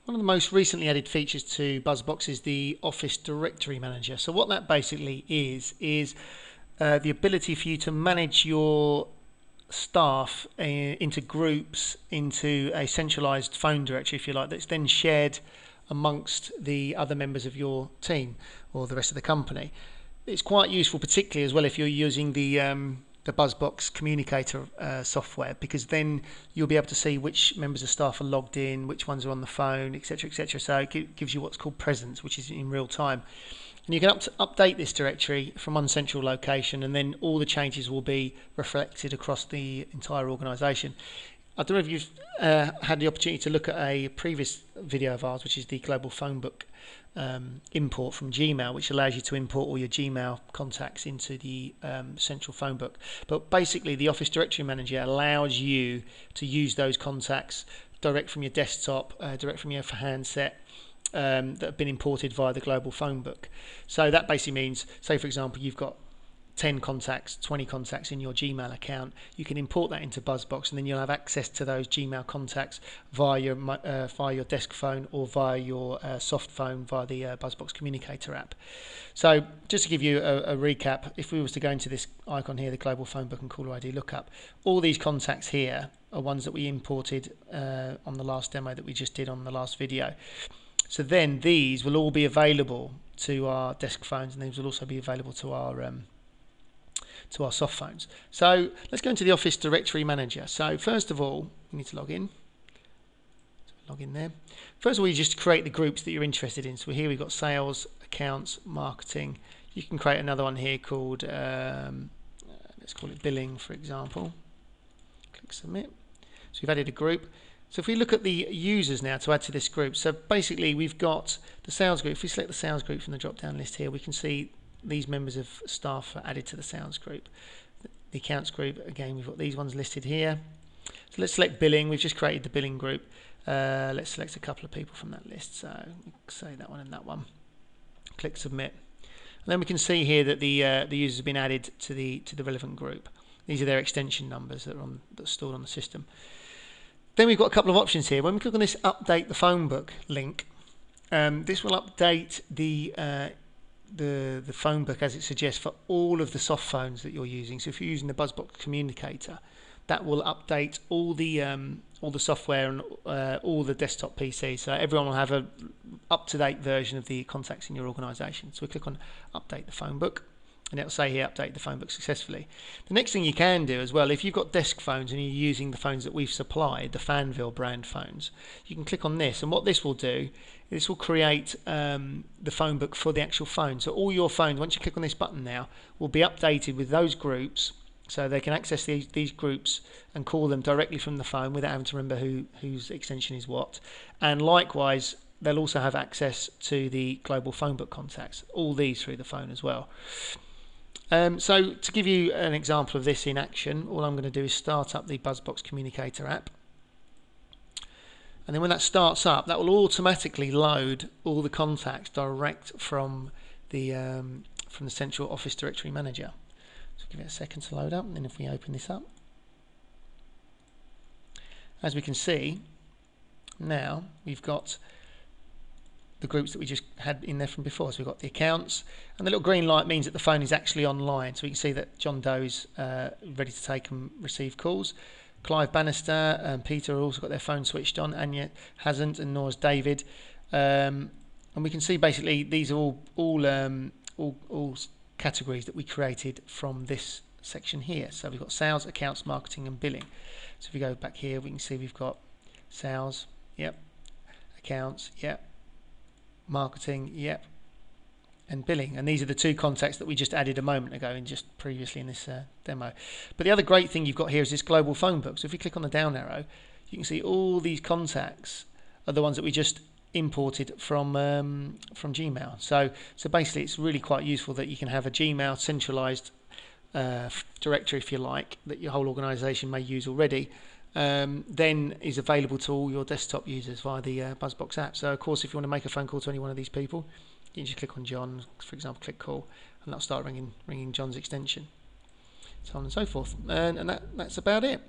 One of the most recently added features to buzzbox is the Office Directory Manager. So what that basically is the ability for you to manage your staff into groups, into a centralized phone directory, if you like, that's then shared amongst the other members of your team or the rest of the company. It's quite useful, particularly as well if you're using the buzzbox Communicator software, because then you'll be able to see which members of staff are logged in, which ones are on the phone, etc., etc. So it gives you what's called presence, which is in real time. And you can update this directory from one central location, and then all the changes will be reflected across the entire organisation. I don't know if you've had the opportunity to look at a previous video of ours, which is the global phone book import from Gmail, which allows you to import all your Gmail contacts into the central phone book. But basically, the Office Directory Manager allows you to use those contacts direct from your desktop, direct from your handset, that have been imported via the global phone book. So that basically means, say for example, you've got 10 contacts, 20 contacts in your Gmail account. You can import that into buzzbox, and then you'll have access to those Gmail contacts via your desk phone or via your soft phone via the buzzbox Communicator app. So just to give you a recap, if we was to go into this icon here, the global phone book and caller ID lookup, all these contacts here are ones that we imported on the last demo that we just did on the last video. So then these will all be available to our desk phones, and these will also be available to our soft phones. So let's go into the Office Directory Manager. So first of all, we need to log in. So log in there. First of all, you just create the groups that you're interested in. So here we've got sales, accounts, marketing. You can create another one here called, let's call it billing, for example. Click submit. So we've added a group. So if we look at the users now to add to this group, so basically we've got the sales group. If we select the sales group from the drop-down list here, we can see these members of staff are added to the sales group. The accounts group, again, we've got these ones listed here. So let's select billing. We've just created the billing group. Let's select a couple of people from that list. So say that one and that one. Click submit. And then we can see here that the users have been added to the relevant group. These are their extension numbers that are stored on the system. Then we've got a couple of options here. When we click on this update the phone book link, this will update the phone book as it suggests for all of the soft phones that you're using. So if you're using the buzzbox Communicator, that will update all the software and all the desktop PCs. So everyone will have a up-to-date version of the contacts in your organisation. So we click on update the phone book, and it'll say here update the phone book successfully. The next thing you can do as well, if you've got desk phones and you're using the phones that we've supplied, the Fanville brand phones, you can click on this, and what this will do, this will create the phone book for the actual phone. So all your phones, once you click on this button now, will be updated with those groups, so they can access these groups and call them directly from the phone without having to remember whose extension is what. And likewise, they'll also have access to the global phone book contacts, all these through the phone as well. So to give you an example of this in action, all I'm going to do is start up the buzzbox Communicator app. And then when that starts up, that will automatically load all the contacts direct from the central Office Directory Manager. So give it a second to load up, and then if we open this up, as we can see, now we've got the groups that we just had in there from before. So we've got the accounts, and the little green light means that the phone is actually online. So we can see that John Doe's ready to take and receive calls. Clive Bannister and Peter have also got their phone switched on. Anya hasn't, and nor has David. And we can see basically these are all categories that we created from this section here. So we've got sales, accounts, marketing, and billing. So if we go back here, we can see we've got sales, yep, accounts, yep, marketing, yep, and billing. And these are the two contacts that we just added a moment ago and just previously in this demo. But the other great thing you've got here is this global phone book. So if you click on the down arrow, you can see all these contacts are the ones that we just imported from Gmail. So basically it's really quite useful that you can have a Gmail centralized directory, if you like, that your whole organization may use already, then is available to all your desktop users via the buzzbox app. So of course, if you want to make a phone call to any one of these people, you can just click on John, for example, click call, and that'll start ringing John's extension, so on and so forth. And that's about it.